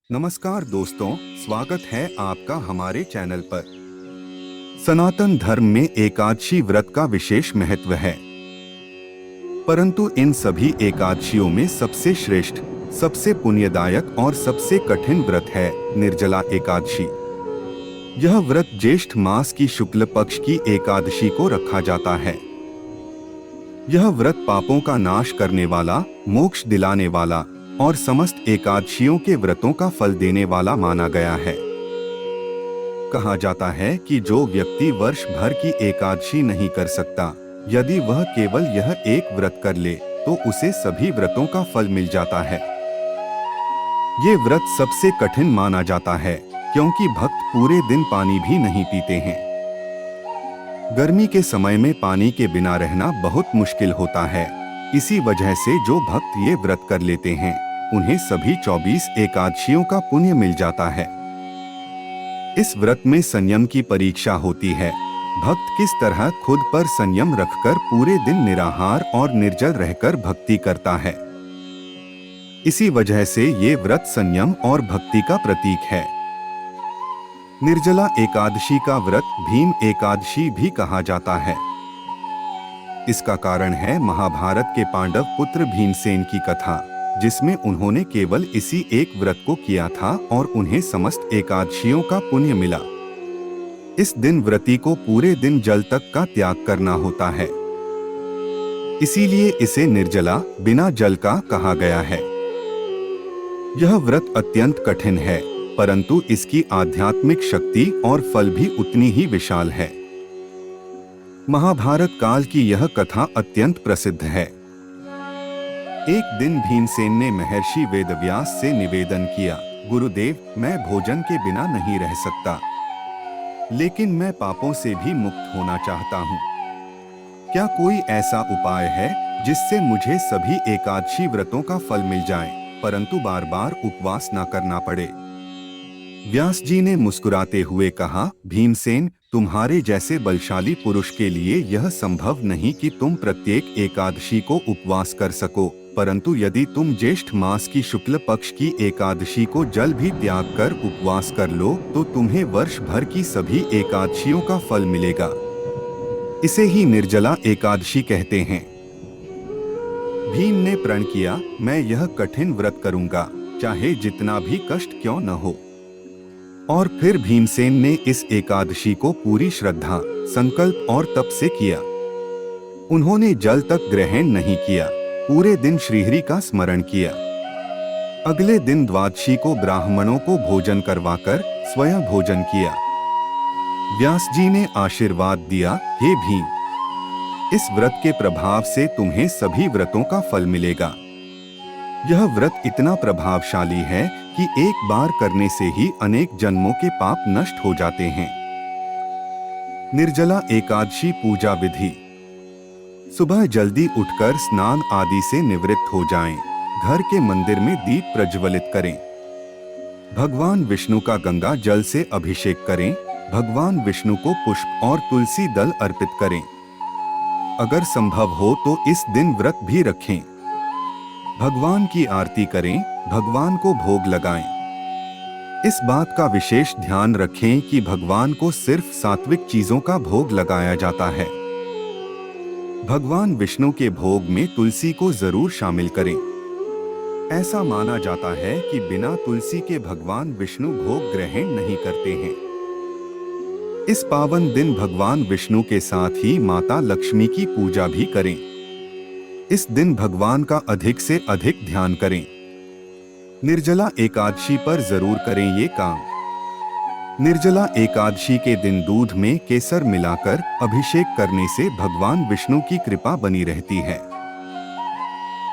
नमस्कार दोस्तों, स्वागत है आपका हमारे चैनल पर। सनातन धर्म में एकादशी व्रत का विशेष महत्व है, परंतु इन सभी एकादशियों में सबसे श्रेष्ठ, सबसे पुण्यदायक और सबसे कठिन व्रत है निर्जला एकादशी। यह व्रत ज्येष्ठ मास की शुक्ल पक्ष की एकादशी को रखा जाता है। यह व्रत पापों का नाश करने वाला, मोक्ष दिलाने वाला और समस्त एकादशियों के व्रतों का फल देने वाला माना गया है। कहा जाता है कि जो व्यक्ति वर्ष भर की एकादशी नहीं कर सकता, यदि वह केवल यह एक व्रत कर ले तो उसे सभी व्रतों का फल मिल जाता है। ये व्रत सबसे कठिन माना जाता है क्योंकि भक्त पूरे दिन पानी भी नहीं पीते हैं। गर्मी के समय में पानी के बिना रहना बहुत मुश्किल होता है। इसी वजह से जो भक्त ये व्रत कर लेते हैं, उन्हें सभी 24 एकादशियों का पुण्य मिल जाता है। इस व्रत में संयम की परीक्षा होती है। भक्त किस तरह खुद पर संयम रखकर पूरे दिन निराहार और निर्जल रहकर भक्ति करता है। इसी वजह से ये व्रत संयम और भक्ति का प्रतीक है। निर्जला एकादशी का व्रत भीम एकादशी भी कहा जाता है। इसका कारण है महाभारत के पांडव पुत्र भीमसेन की कथा, जिसमें उन्होंने केवल इसी एक व्रत को किया था और उन्हें समस्त एकादशियों का पुण्य मिला। इस दिन व्रती को पूरे दिन जल तक का त्याग करना होता है, इसीलिए इसे निर्जला, बिना जल का कहा गया है। यह व्रत अत्यंत कठिन है, परंतु इसकी आध्यात्मिक शक्ति और फल भी उतनी ही विशाल है। महाभारत काल की यह कथा अत्यंत प्रसिद्ध है। एक दिन भीमसेन ने महर्षि वेदव्यास से निवेदन किया, गुरुदेव, मैं भोजन के बिना नहीं रह सकता, लेकिन मैं पापों से भी मुक्त होना चाहता हूँ। क्या कोई ऐसा उपाय है जिससे मुझे सभी एकादशी व्रतों का फल मिल जाए, परंतु बार बार उपवास न करना पड़े? व्यास जी ने मुस्कुराते हुए कहा, भीमसेन, तुम्हारे जैसे बलशाली पुरुष के लिए यह संभव नहीं कि तुम प्रत्येक एकादशी को उपवास कर सको, परंतु यदि तुम ज्येष्ठ मास की शुक्ल पक्ष की एकादशी को जल भी त्याग कर उपवास कर लो तो तुम्हें वर्ष भर की सभी एकादशियों का फल मिलेगा। इसे ही निर्जला एकादशी कहते हैं। भीम ने प्रण किया, मैं यह कठिन व्रत करूंगा, चाहे जितना भी कष्ट क्यों न हो। और फिर भीमसेन ने इस एकादशी को पूरी श्रद्धा, संकल्प और तप से किया। उन्होंने जल तक ग्रहण नहीं किया, पूरे दिन श्रीहरि का स्मरण किया। अगले दिन द्वादशी को ब्राह्मणों को भोजन करवाकर स्वयं भोजन किया। व्यास जी ने आशीर्वाद दिया, हे भीम, इस व्रत के प्रभाव से तुम्हें सभी व्रतों का फल मिलेगा। यह व्रत इतना प्रभावशाली है कि एक बार करने से ही अनेक जन्मों के पाप नष्ट हो जाते हैं। निर्जला एकादशी पूजा विधि। सुबह जल्दी उठकर स्नान आदि से निवृत्त हो जाएं। घर के मंदिर में दीप प्रज्वलित करें। भगवान विष्णु का गंगा जल से अभिषेक करें। भगवान विष्णु को पुष्प और तुलसी दल अर्पित करें। अगर संभव हो तो इस दिन व्रत भी रखें। भगवान की आरती करें, भगवान को भोग लगाएं। इस बात का विशेष ध्यान रखें कि भगवान को सिर्फ सात्विक चीजों का भोग लगाया जाता है। भगवान विष्णु के भोग में तुलसी को जरूर शामिल करें। ऐसा माना जाता है कि बिना तुलसी के भगवान विष्णु भोग ग्रहण नहीं करते हैं। इस पावन दिन भगवान विष्णु के साथ ही माता लक्ष्मी की पूजा भी करें। इस दिन भगवान का अधिक से अधिक ध्यान करें। निर्जला एकादशी पर जरूर करें ये काम। निर्जला एकादशी के दिन दूध में केसर मिलाकर अभिषेक करने से भगवान विष्णु की कृपा बनी रहती है।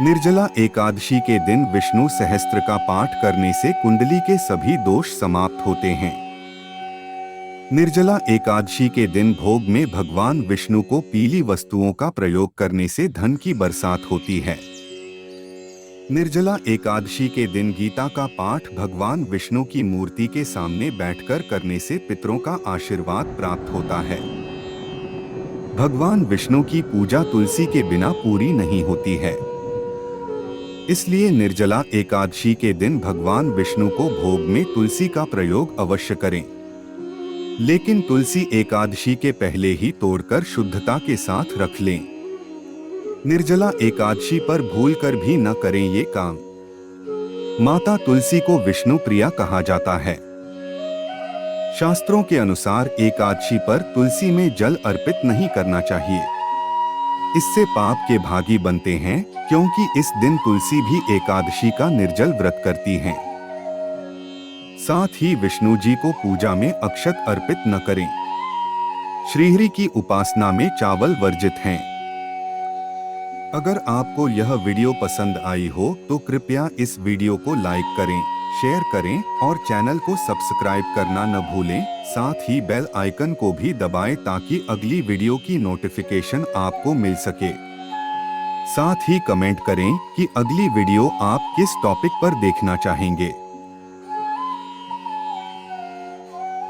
निर्जला एकादशी के दिन विष्णु सहस्त्र का पाठ करने से कुंडली के सभी दोष समाप्त होते हैं। निर्जला एकादशी के दिन भोग में भगवान विष्णु को पीली वस्तुओं का प्रयोग करने से धन की बरसात होती है। निर्जला एकादशी के दिन गीता का पाठ भगवान विष्णु की मूर्ति के सामने बैठकर करने से पितरों का आशीर्वाद प्राप्त होता है। भगवान विष्णु की पूजा तुलसी के बिना पूरी नहीं होती है। इसलिए निर्जला एकादशी के दिन भगवान विष्णु को भोग में तुलसी का प्रयोग अवश्य करें। लेकिन तुलसी एकादशी के पहले ही तोड़कर शुद्धता के साथ रख लें। निर्जला एकादशी पर भूलकर भी न करें ये काम। माता तुलसी को विष्णु प्रिया कहा जाता है। शास्त्रों के अनुसार एकादशी पर तुलसी में जल अर्पित नहीं करना चाहिए। इससे पाप के भागी बनते हैं, क्योंकि इस दिन तुलसी भी एकादशी का निर्जल व्रत करती हैं। साथ ही विष्णु जी को पूजा में अक्षत अर्पित न करें। श्रीहरि की उपासना में चावल वर्जित हैं। अगर आपको यह वीडियो पसंद आई हो तो कृपया इस वीडियो को लाइक करें, शेयर करें और चैनल को सब्सक्राइब करना न भूलें। साथ ही बेल आइकन को भी दबाएं ताकि अगली वीडियो की नोटिफिकेशन आपको मिल सके। साथ ही कमेंट करें कि अगली वीडियो आप किस टॉपिक पर देखना चाहेंगे।